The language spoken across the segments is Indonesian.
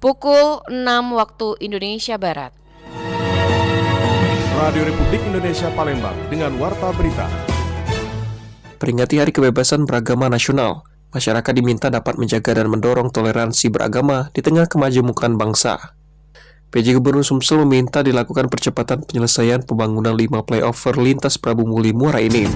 pukul 6 waktu Indonesia Barat. Radio Republik Indonesia Palembang dengan Warta Berita. Peringati Hari Kebebasan Beragama Nasional, masyarakat diminta dapat menjaga dan mendorong toleransi beragama di tengah kemajemukan bangsa. PJ Gubernur Sumsel meminta dilakukan percepatan penyelesaian pembangunan 5 flyover lintas Prabu Muli Muara Enim.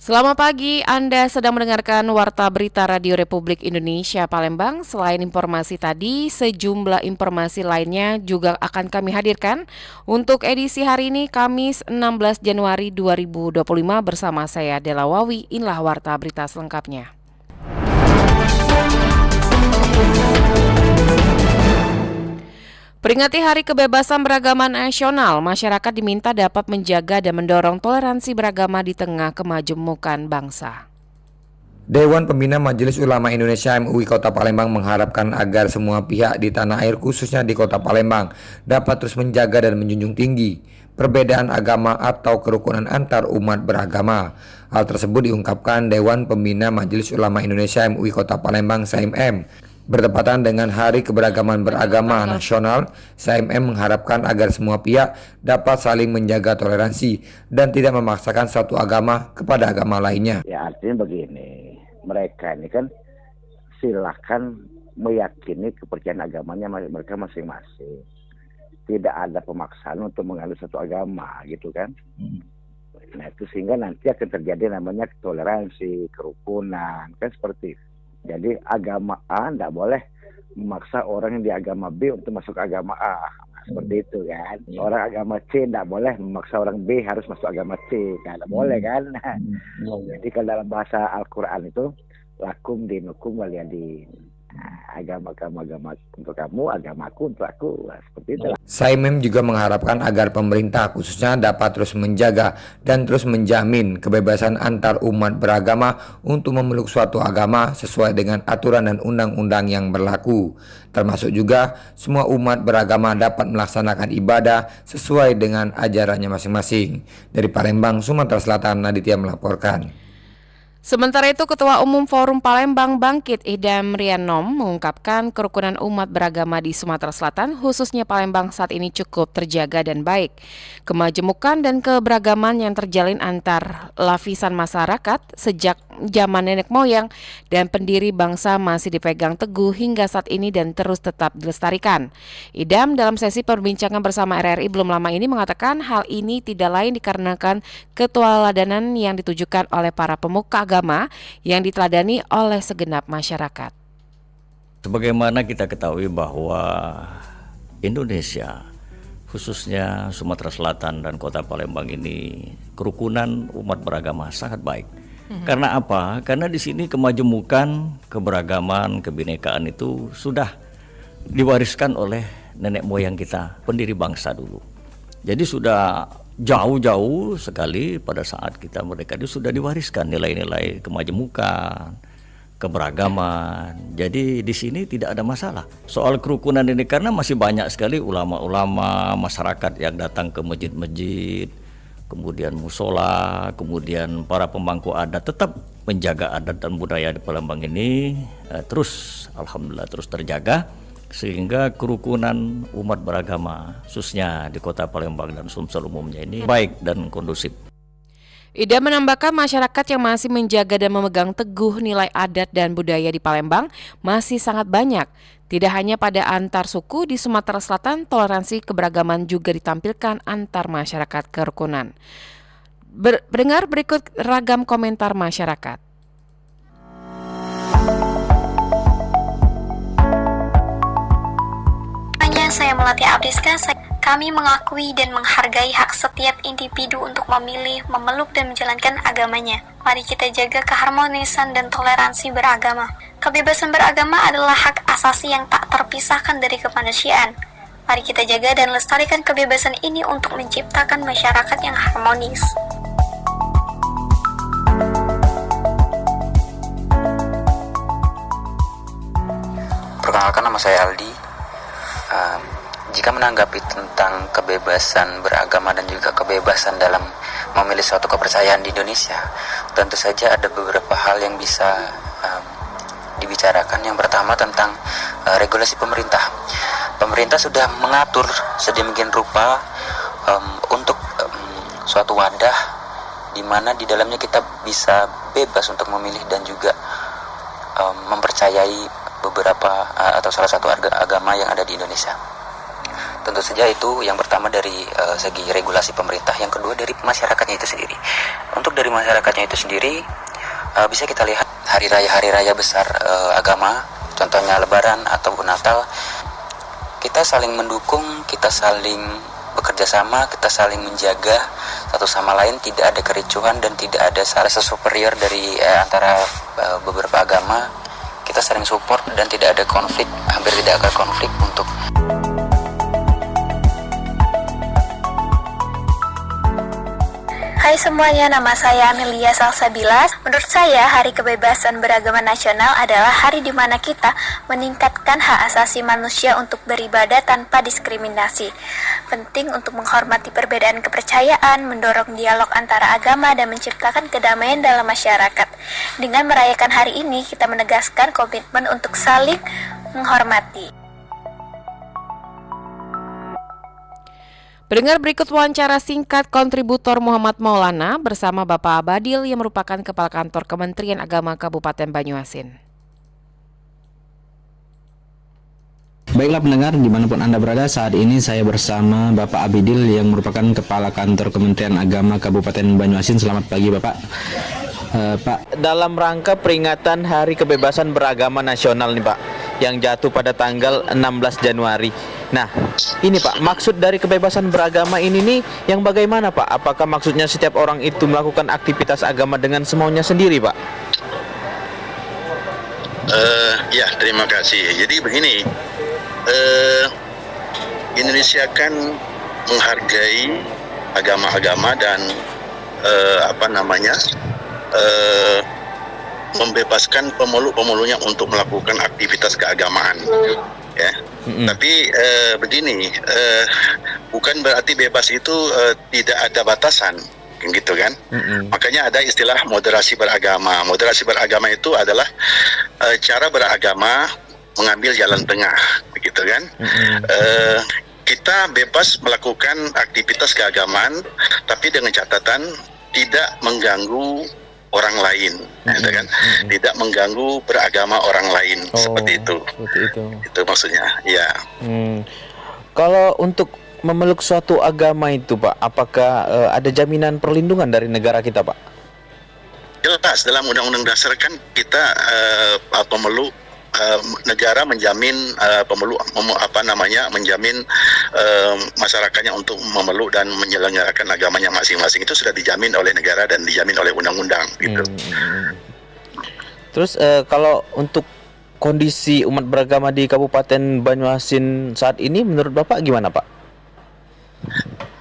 Selamat pagi, Anda sedang mendengarkan Warta Berita Radio Republik Indonesia Palembang. Selain informasi tadi, sejumlah informasi lainnya juga akan kami hadirkan untuk edisi hari ini, Kamis 16 Januari 2025 bersama saya Dela Wawi. Inilah Warta Berita selengkapnya. Peringati Hari Kebebasan Beragama Nasional, masyarakat diminta dapat menjaga dan mendorong toleransi beragama di tengah kemajemukan bangsa. Dewan Pembina Majelis Ulama Indonesia MUI Kota Palembang mengharapkan agar semua pihak di tanah air khususnya di Kota Palembang dapat terus menjaga dan menjunjung tinggi perbedaan agama atau kerukunan antar umat beragama. Hal tersebut diungkapkan Dewan Pembina Majelis Ulama Indonesia MUI Kota Palembang (SAIMM). Bertepatan dengan Hari Keberagaman Beragama Nasional, SAIMM mengharapkan agar semua pihak dapat saling menjaga toleransi dan tidak memaksakan satu agama kepada agama lainnya. Ya, artinya begini, mereka ini kan silakan meyakini kepercayaan agamanya mereka masing-masing. Tidak ada pemaksaan untuk menganut satu agama, gitu kan. Nah, itu sehingga nanti akan terjadi namanya toleransi, kerukunan, kan seperti itu. Jadi agama A tidak boleh memaksa orang yang di agama B untuk masuk agama A. Nah, seperti itu kan. Orang agama C tidak boleh memaksa orang B harus masuk agama C. Tidak boleh kan. Jadi kalau dalam bahasa Al-Quran itu lakum dinukum waliyadin. Agama untuk kamu, agamaku untuk aku. Nah, seperti itu. SAIMM juga mengharapkan agar pemerintah khususnya dapat terus menjaga dan terus menjamin kebebasan antar umat beragama untuk memeluk suatu agama sesuai dengan aturan dan undang-undang yang berlaku. Termasuk juga semua umat beragama dapat melaksanakan ibadah sesuai dengan ajarannya masing-masing. Dari Palembang, Sumatera Selatan, Aditya melaporkan. Sementara itu, Ketua Umum Forum Palembang Bangkit Idam Rianom mengungkapkan kerukunan umat beragama di Sumatera Selatan, khususnya Palembang saat ini cukup terjaga dan baik. Kemajemukan dan keberagaman yang terjalin antar lapisan masyarakat sejak zaman nenek moyang dan pendiri bangsa masih dipegang teguh hingga saat ini dan terus tetap dilestarikan. Idam dalam sesi perbincangan bersama RRI belum lama ini mengatakan hal ini tidak lain dikarenakan keteladanan yang ditujukan oleh para pemuka agama yang diteladani oleh segenap masyarakat. Sebagaimana kita ketahui bahwa Indonesia, khususnya Sumatera Selatan dan Kota Palembang ini, kerukunan umat beragama sangat baik. Karena apa? Karena di sini kemajemukan, keberagaman, kebinekaan itu sudah diwariskan oleh nenek moyang kita, pendiri bangsa dulu. Jadi sudah jauh-jauh sekali pada saat kita merdeka itu sudah diwariskan nilai-nilai kemajemukan, keberagaman. Jadi di sini tidak ada masalah soal kerukunan ini karena masih banyak sekali ulama-ulama masyarakat yang datang ke masjid-masjid, kemudian musola, kemudian para pemangku adat tetap menjaga adat dan budaya di Palembang ini terus alhamdulillah terus terjaga sehingga kerukunan umat beragama khususnya di Kota Palembang dan Sumsel umumnya ini baik dan kondusif. Ida menambahkan masyarakat yang masih menjaga dan memegang teguh nilai adat dan budaya di Palembang masih sangat banyak. Tidak hanya pada antar suku di Sumatera Selatan, toleransi keberagaman juga ditampilkan antar masyarakat kerukunan. Dengar berikut ragam komentar masyarakat. Saya Melati Abdiska. Kami mengakui dan menghargai hak setiap individu untuk memilih, memeluk, dan menjalankan agamanya. Mari kita jaga keharmonisan dan toleransi beragama. Kebebasan beragama adalah hak asasi yang tak terpisahkan dari kemanusiaan. Mari kita jaga dan lestarikan kebebasan ini untuk menciptakan masyarakat yang harmonis. Perkenalkan, nama saya Aldi. Jika menanggapi tentang kebebasan beragama dan juga kebebasan dalam memilih suatu kepercayaan di Indonesia, tentu saja ada beberapa hal yang bisa dibicarakan. Yang pertama tentang regulasi pemerintah. Pemerintah sudah mengatur sedemikian rupa untuk suatu wadah di mana di dalamnya kita bisa bebas untuk memilih dan juga mempercayai beberapa atau salah satu agama yang ada di Indonesia. Tentu saja itu yang pertama dari segi regulasi pemerintah, yang kedua dari masyarakatnya itu sendiri. Untuk dari masyarakatnya itu sendiri bisa kita lihat hari raya besar agama, contohnya Lebaran ataupun Natal, kita saling mendukung, kita saling bekerja sama, kita saling menjaga satu sama lain, tidak ada kericuhan dan tidak ada rasa superior dari antara beberapa agama. Kita saling support dan tidak ada konflik, hampir tidak ada konflik untuk Hai semuanya, nama saya Amelia Salsabila. Menurut saya, Hari Kebebasan Beragama Nasional adalah hari di mana kita meningkatkan hak asasi manusia untuk beribadah tanpa diskriminasi. Penting untuk menghormati perbedaan kepercayaan, mendorong dialog antara agama, dan menciptakan kedamaian dalam masyarakat. Dengan merayakan hari ini, kita menegaskan komitmen untuk saling menghormati. Pendengar, berikut wawancara singkat kontributor Muhammad Maulana bersama Bapak Abadil yang merupakan Kepala Kantor Kementerian Agama Kabupaten Banyuasin. Baiklah pendengar, dimanapun Anda berada, saat ini saya bersama Bapak Abidil yang merupakan Kepala Kantor Kementerian Agama Kabupaten Banyuasin. Selamat pagi Bapak. Pak, dalam rangka peringatan Hari Kebebasan Beragama Nasional nih Pak, yang jatuh pada tanggal 16 Januari. Nah, ini Pak, maksud dari kebebasan beragama ini nih yang bagaimana Pak? Apakah maksudnya setiap orang itu melakukan aktivitas agama dengan semaunya sendiri Pak? Ya, terima kasih. Jadi begini, Indonesia kan menghargai agama-agama dan membebaskan pemeluk-pemeluknya untuk melakukan aktivitas keagamaan, ya. Tapi begini, bukan berarti bebas itu tidak ada batasan, gitu kan? Makanya ada istilah moderasi beragama. Moderasi beragama itu adalah cara beragama mengambil jalan tengah, begitu kan? Kita bebas melakukan aktivitas keagamaan, tapi dengan catatan tidak mengganggu orang lain, gitu kan? Tidak mengganggu beragama orang lain, seperti itu. Itu maksudnya, ya. Kalau untuk memeluk suatu agama itu Pak, apakah ada jaminan perlindungan dari negara kita Pak? Jelas dalam Undang-Undang Dasar kan kita pemeluk negara menjamin menjamin masyarakatnya untuk memeluk dan menyelenggarakan agamanya masing-masing. Itu sudah dijamin oleh negara dan dijamin oleh undang-undang, gitu. Terus kalau untuk kondisi umat beragama di Kabupaten Banyuasin saat ini menurut Bapak gimana Pak?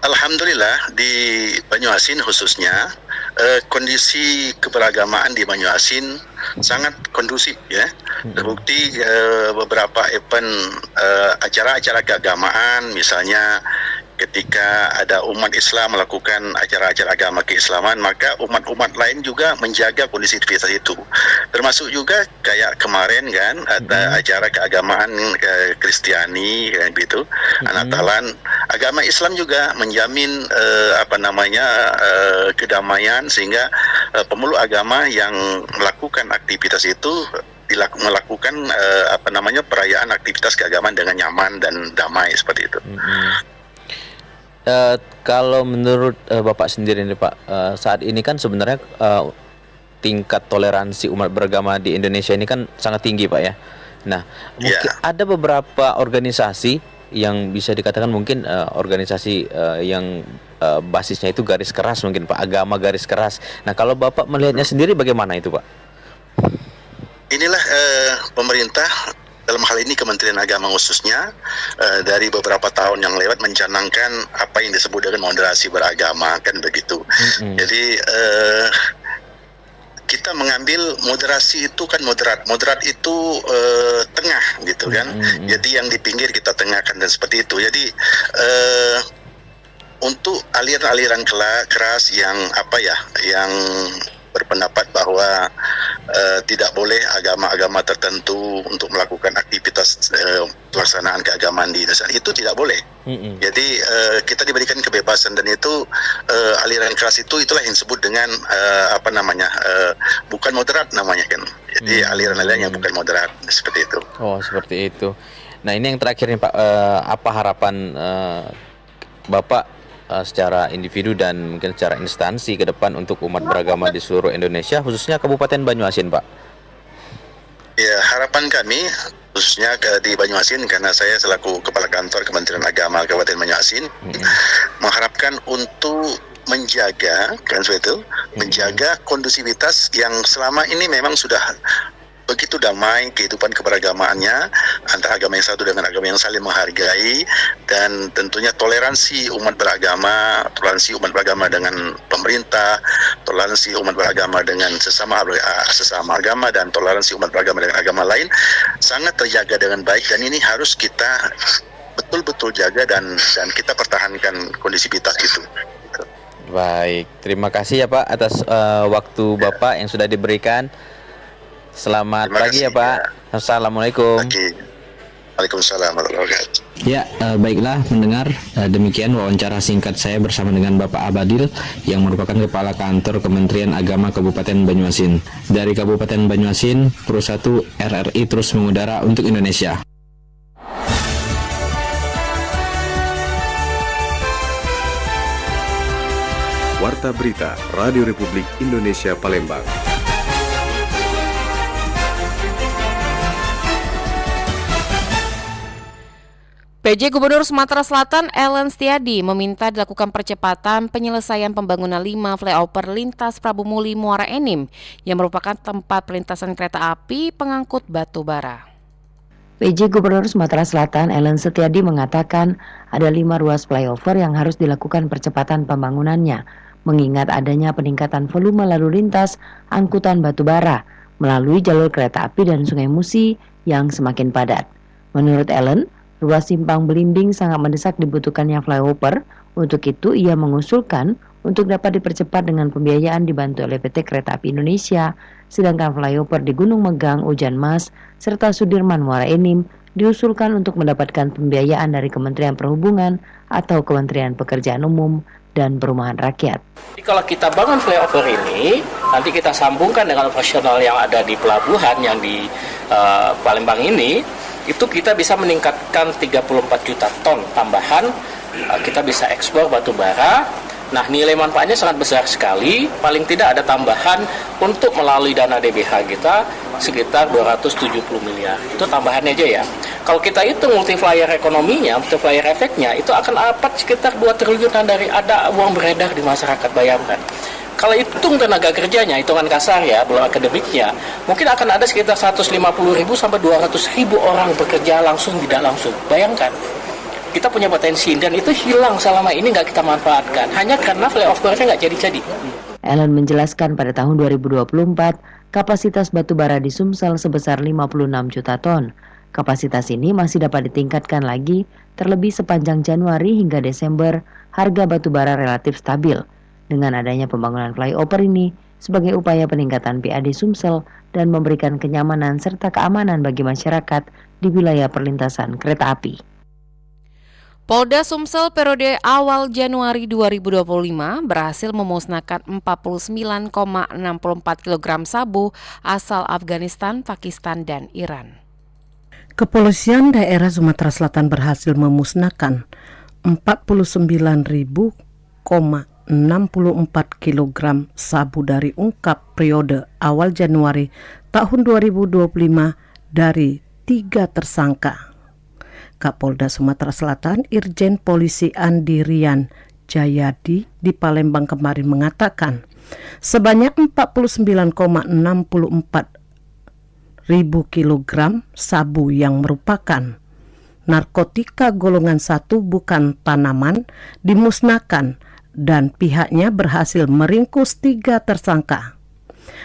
Alhamdulillah di Banyuasin khususnya kondisi keberagamaan di Banyuasin sangat kondusif, ya. Terbukti beberapa event acara-acara keagamaan, misalnya ketika ada umat Islam melakukan acara-acara agama keislaman, maka umat-umat lain juga menjaga kondisivitas itu. Termasuk juga kayak kemarin kan ada acara keagamaan Kristiani kayak gitu, Natalan. Agama Islam juga menjamin kedamaian, sehingga pemeluk agama yang melakukan aktivitas itu melakukan perayaan aktivitas keagamaan dengan nyaman dan damai, seperti itu. Kalau menurut Bapak sendiri nih Pak, saat ini kan sebenarnya tingkat toleransi umat beragama di Indonesia ini kan sangat tinggi Pak ya. Nah, mungkin ada beberapa organisasi yang bisa dikatakan mungkin organisasi yang basisnya itu garis keras mungkin Pak, agama garis keras. Nah, kalau Bapak melihatnya sendiri bagaimana itu Pak? Inilah pemerintah, dalam hal ini Kementerian Agama khususnya, dari beberapa tahun yang lewat mencanangkan apa yang disebut dengan moderasi beragama, kan begitu. Jadi kita mengambil moderasi itu kan moderat itu tengah, gitu kan. Jadi yang di pinggir kita tengahkan dan seperti itu. Jadi untuk aliran-aliran keras yang yang berpendapat bahwa tidak boleh agama-agama tertentu untuk melakukan aktivitas pelaksanaan keagamaan di Indonesia, itu tidak boleh. Jadi kita diberikan kebebasan, dan itu aliran keras itulah yang disebut dengan bukan moderat namanya kan. Jadi aliran-aliran yang bukan moderat, seperti itu. Oh, seperti itu. Nah, ini yang terakhir nih Pak, apa harapan Bapak secara individu dan mungkin secara instansi ke depan untuk umat beragama di seluruh Indonesia, khususnya Kabupaten Banyuasin, Pak? Ya, harapan kami khususnya di Banyuasin, karena saya selaku Kepala Kantor Kementerian Agama Kabupaten Banyuasin, mengharapkan untuk menjaga menjaga kondusivitas yang selama ini memang sudah begitu damai kehidupan keberagamaannya antara agama yang satu dengan agama yang saling menghargai, dan tentunya toleransi umat beragama dengan pemerintah, toleransi umat beragama dengan sesama agama, dan toleransi umat beragama dengan agama lain sangat terjaga dengan baik, dan ini harus kita betul-betul jaga dan kita pertahankan kondisivitas itu. Baik, terima kasih ya Pak atas waktu Bapak yang sudah diberikan. Selamat pagi ya Pak. Assalamualaikum. Waalaikumsalam warahmatullahi wabarakatuh. Ya, baiklah mendengar, demikian wawancara singkat saya bersama dengan Bapak Abadil yang merupakan Kepala Kantor Kementerian Agama Kabupaten Banyuasin. Dari Kabupaten Banyuasin, Pro 1 RRI terus mengudara untuk Indonesia. Warta Berita Radio Republik Indonesia Palembang. PJ Gubernur Sumatera Selatan Ellen Setiadi meminta dilakukan percepatan penyelesaian pembangunan 5 flyover lintas Prabu Muli Muara Enim yang merupakan tempat perlintasan kereta api pengangkut batu bara. PJ Gubernur Sumatera Selatan Ellen Setiadi mengatakan ada 5 ruas flyover yang harus dilakukan percepatan pembangunannya, mengingat adanya peningkatan volume lalu lintas angkutan batu bara melalui jalur kereta api dan Sungai Musi yang semakin padat. Menurut Ellen, ruas Simpang Belimbing sangat mendesak dibutuhkannya flyover. Untuk itu ia mengusulkan untuk dapat dipercepat dengan pembiayaan dibantu oleh PT Kereta Api Indonesia, sedangkan flyover di Gunung Megang, Ujan Mas, serta Sudirman Muara Enim diusulkan untuk mendapatkan pembiayaan dari Kementerian Perhubungan atau Kementerian Pekerjaan Umum dan Perumahan Rakyat. Jadi kalau kita bangun flyover ini, nanti kita sambungkan dengan operasional yang ada di pelabuhan yang di Palembang ini, itu kita bisa meningkatkan 34 juta ton tambahan, kita bisa ekspor batu bara. Nah, nilai manfaatnya sangat besar sekali. Paling tidak ada tambahan untuk melalui dana DBH kita sekitar 270 miliar. Itu tambahannya aja ya. Kalau kita hitung multiplier ekonominya, multiplier efeknya, itu akan dapat sekitar 2 triliunan dari ada uang beredar di masyarakat, bayangkan. Kalau hitung tenaga kerjanya, hitungan kasar ya, belum akademiknya, mungkin akan ada sekitar 150.000 sampai 200.000 orang bekerja langsung tidak langsung. Bayangkan, kita punya potensi dan itu hilang selama ini nggak kita manfaatkan, hanya karena flyovernya nggak jadi-jadi. Ellen menjelaskan pada tahun 2024, kapasitas batu bara di Sumsel sebesar 56 juta ton. Kapasitas ini masih dapat ditingkatkan lagi, terlebih sepanjang Januari hingga Desember, harga batu bara relatif stabil. Dengan adanya pembangunan flyover ini sebagai upaya peningkatan PAD Sumsel dan memberikan kenyamanan serta keamanan bagi masyarakat di wilayah perlintasan kereta api. Polda Sumsel periode awal Januari 2025 berhasil memusnahkan 49,64 kg sabu asal Afghanistan, Pakistan, dan Iran. Kepolisian daerah Sumatera Selatan berhasil memusnahkan 49,64 kg sabu dari ungkap periode awal Januari tahun 2025 dari 3 tersangka. Kapolda Sumatera Selatan Irjen Polisi Andirian Jayadi di Palembang kemarin mengatakan sebanyak 49,64 ribu kilogram sabu yang merupakan narkotika golongan 1 bukan tanaman dimusnahkan dan pihaknya berhasil meringkus 3 tersangka.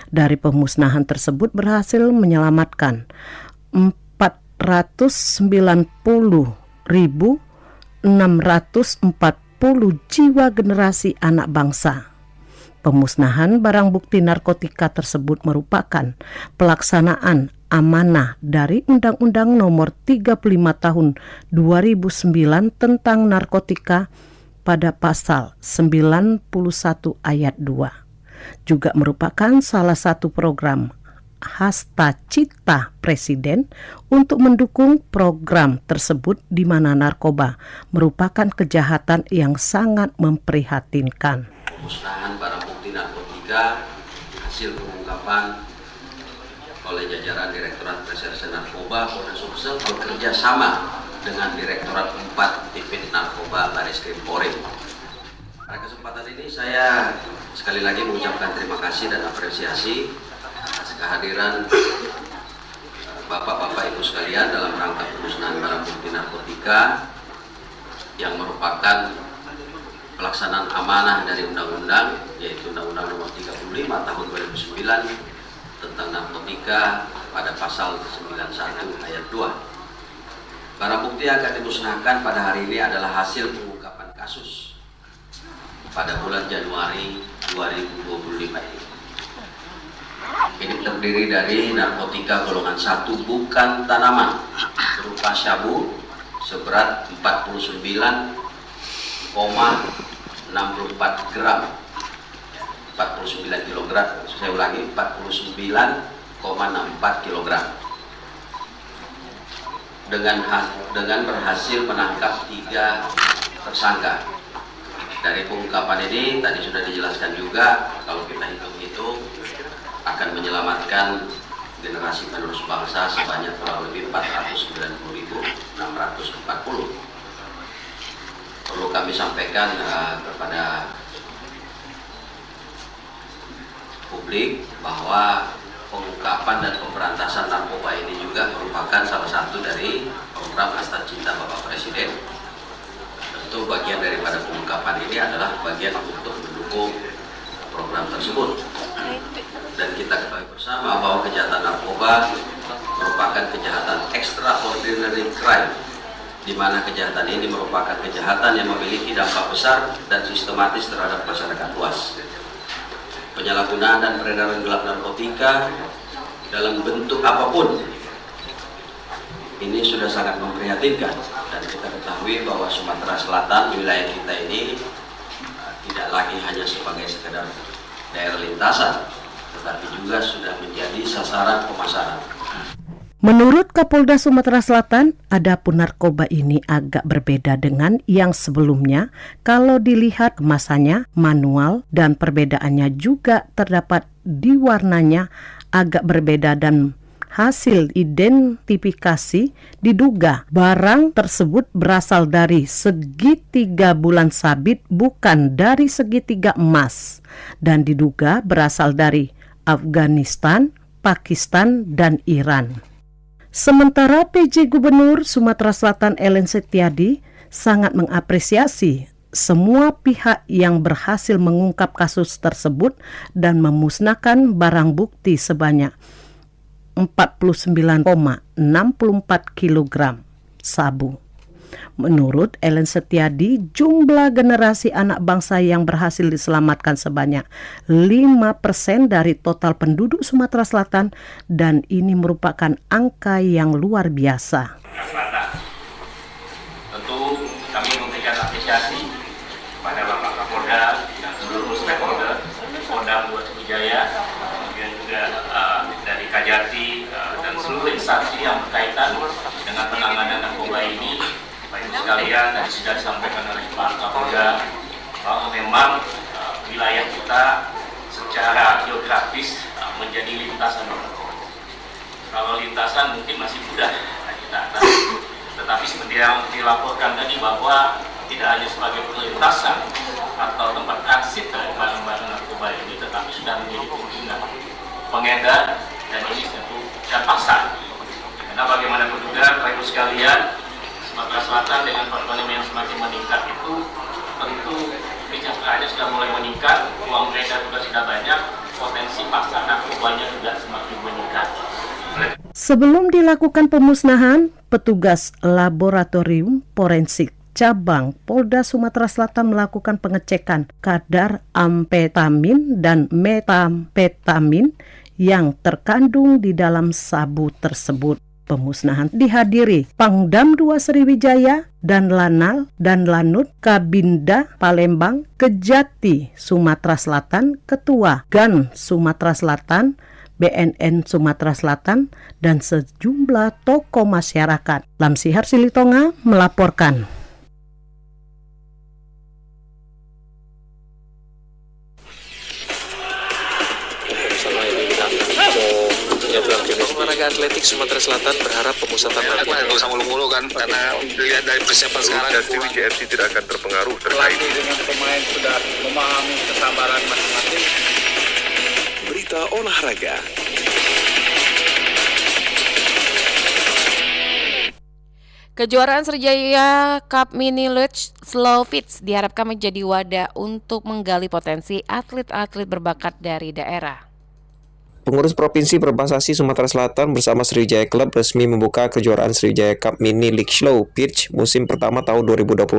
Dari pemusnahan tersebut berhasil menyelamatkan 490.640 jiwa generasi anak bangsa. Pemusnahan barang bukti narkotika tersebut merupakan pelaksanaan amanah dari Undang-Undang Nomor 35 Tahun 2009 tentang narkotika pada pasal 91 ayat 2. Juga merupakan salah satu program Hasta Cita Presiden untuk mendukung program tersebut di mana narkoba merupakan kejahatan yang sangat memprihatinkan. Pemusnahan barang bukti narkotika hasil pengungkapan oleh jajaran Direktorat Reserse Narkoba Polda Sumsel bekerja sama dengan Direktorat 4 Tipit Narkoba Bareskrim Polri. Pada kesempatan ini saya sekali lagi mengucapkan terima kasih dan apresiasi atas kehadiran Bapak-Bapak Ibu sekalian dalam rangka pemusnahan barang bukti narkotika yang merupakan pelaksanaan amanah dari undang-undang, yaitu Undang-Undang Nomor 35 Tahun 2009 tentang narkotika pada pasal 91 ayat 2. Barang bukti yang akan dimusnahkan pada hari ini adalah hasil pengungkapan kasus pada bulan Januari 2025 ini. Ini terdiri dari narkotika golongan 1 bukan tanaman berupa syabu seberat 49,64 gram, 49 kg, saya ulangi 49,64 kg. Dengan berhasil menangkap 3 tersangka. Dari pengungkapan ini tadi sudah dijelaskan juga, kalau kita hitung-hitung akan menyelamatkan generasi penerus bangsa sebanyak kurang lebih 490.640. Perlu kami sampaikan kepada publik bahwa pengungkapan dan pemberantasan narkoba ini juga merupakan salah satu dari program Hasta Cita Bapak Presiden. Tentu bagian daripada pengungkapan ini adalah bagian untuk mendukung program tersebut. Dan kita ketahui bersama bahwa kejahatan narkoba merupakan kejahatan extraordinary crime, di mana kejahatan ini merupakan kejahatan yang memiliki dampak besar dan sistematis terhadap masyarakat luas. Penyalahgunaan dan peredaran gelap narkotika dalam bentuk apapun ini sudah sangat memprihatinkan, dan kita ketahui bahwa Sumatera Selatan, wilayah kita ini tidak lagi hanya sebagai sekedar daerah lintasan, tetapi juga sudah menjadi sasaran pemasaran. Menurut Kapolda Sumatera Selatan, adapun narkoba ini agak berbeda dengan yang sebelumnya kalau dilihat kemasannya, manual, dan perbedaannya juga terdapat di warnanya agak berbeda, dan hasil identifikasi diduga barang tersebut berasal dari segitiga bulan sabit bukan dari segitiga emas, dan diduga berasal dari Afghanistan, Pakistan, dan Iran. Sementara PJ Gubernur Sumatera Selatan Ellen Setiadi sangat mengapresiasi semua pihak yang berhasil mengungkap kasus tersebut dan memusnahkan barang bukti sebanyak 49,64 kg sabu. Menurut Ellen Setiadi, jumlah generasi anak bangsa yang berhasil diselamatkan sebanyak 5% dari total penduduk Sumatera Selatan, dan ini merupakan angka yang luar biasa. Tentu kami memberikan apresiasi kepada Bapak Kapolda dan seluruh stakeholder Polda Metro Jaya, kemudian juga dari Kajati dan seluruh instansi yang berkaitan dengan penanganan narkoba ini. Bapak Ibu sekalian, tadi sudah disampaikan oleh Pak Kapolda bahwa memang wilayah kita secara geografis menjadi lintasan narkoba. Kalau lintasan mungkin masih mudah kita atasi, tetapi seperti yang dilaporkan tadi bahwa tidak hanya sebagai perlintasan atau tempat transit dari barang-barang narkoba ini, tetapi sudah menjadi pengguna, pengedar, dan ini tentu dan pasar. Karena bagaimanapun juga, Bapak Ibu sekalian, Sumatera Selatan dengan perekonomian yang semakin meningkat itu tentu kesejahteraannya sudah mulai meningkat, uang beredar juga sudah banyak, potensi pasar narkobanya juga semakin meningkat. Sebelum dilakukan pemusnahan, petugas laboratorium forensik cabang Polda Sumatera Selatan melakukan pengecekan kadar amfetamin dan metamfetamin yang terkandung di dalam sabu tersebut. Pemusnahan dihadiri Pangdam 2 Sriwijaya dan Lanal dan Lanut Kabinda Palembang, Kejati Sumatera Selatan, Ketua GAN Sumatera Selatan, BNN Sumatera Selatan, dan sejumlah tokoh masyarakat. Lamsihar Silitonga melaporkan. Olahraga atletik Sumatera Selatan berharap pemusatan latihan Nggak usah mulu-mulu kan, karena dilihat dari persiapan sekarang. Dan Sriwijaya FC tidak akan terpengaruh Pelatih dengan pemain sudah memahami kesabaran masing-masing. Berita olahraga. Kejuaraan Sriwijaya Cup Mini Luge Slow Fits diharapkan menjadi wadah untuk menggali potensi atlet-atlet berbakat dari daerah. Pengurus Provinsi Perbasasi Sumatera Selatan bersama Sriwijaya Club resmi membuka kejuaraan Sriwijaya Cup Mini League Slow Pitch musim pertama tahun 2025.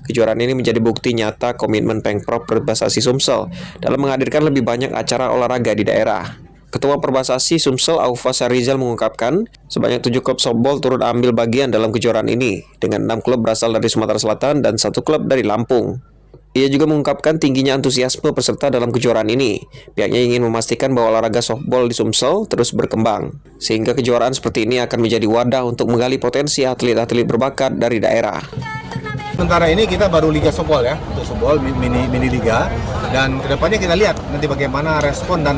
Kejuaraan ini menjadi bukti nyata komitmen Pengprov Perbasasi Sumsel dalam menghadirkan lebih banyak acara olahraga di daerah. Ketua Perbasasi Sumsel Aufa Sarizal mengungkapkan, sebanyak 7 klub softball turut ambil bagian dalam kejuaraan ini, dengan 6 klub berasal dari Sumatera Selatan dan 1 klub dari Lampung. Ia juga mengungkapkan tingginya antusiasme peserta dalam kejuaraan ini. Pihaknya ingin memastikan bahwa olahraga softball di Sumsel terus berkembang, sehingga kejuaraan seperti ini akan menjadi wadah untuk menggali potensi atlet-atlet berbakat dari daerah. Sementara ini kita baru Liga Softball ya, untuk softball mini liga, dan kedepannya kita lihat nanti bagaimana respon dan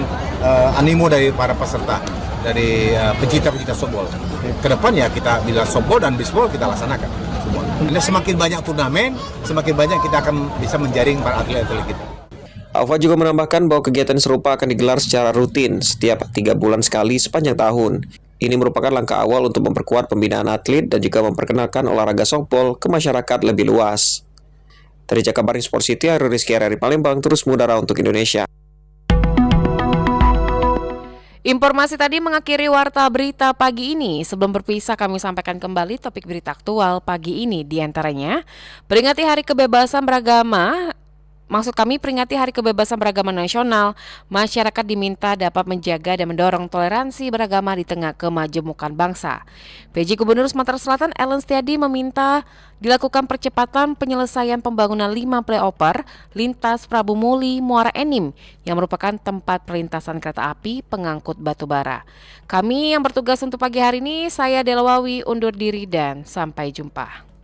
animo dari para peserta, dari pecinta-pecinta softball. Kedepannya kita bila softball dan baseball kita laksanakan semua. Semakin banyak turnamen, semakin banyak kita akan bisa menjaring para atlet-atlet kita. Aufa juga menambahkan bahwa kegiatan serupa akan digelar secara rutin setiap 3 bulan sekali sepanjang tahun. Ini merupakan langkah awal untuk memperkuat pembinaan atlet dan juga memperkenalkan olahraga softball ke masyarakat lebih luas. Dari Jakabaring Sport City, Ari Rizky dari Palembang terus mengudara untuk Indonesia. Informasi tadi mengakhiri warta berita pagi ini. Sebelum berpisah kami sampaikan kembali topik berita aktual pagi ini, diantaranya peringati Hari Kebebasan Beragama. Maksud kami peringati Hari Kebebasan Beragama Nasional, masyarakat diminta dapat menjaga dan mendorong toleransi beragama di tengah kemajemukan bangsa. PJ Gubernur Sumatera Selatan Ellen Setiadi meminta dilakukan percepatan penyelesaian pembangunan 5 flyover lintas Prabu Muli Muara Enim yang merupakan tempat perlintasan kereta api pengangkut batu bara. Kami yang bertugas untuk pagi hari ini, saya Delawawi undur diri dan sampai jumpa.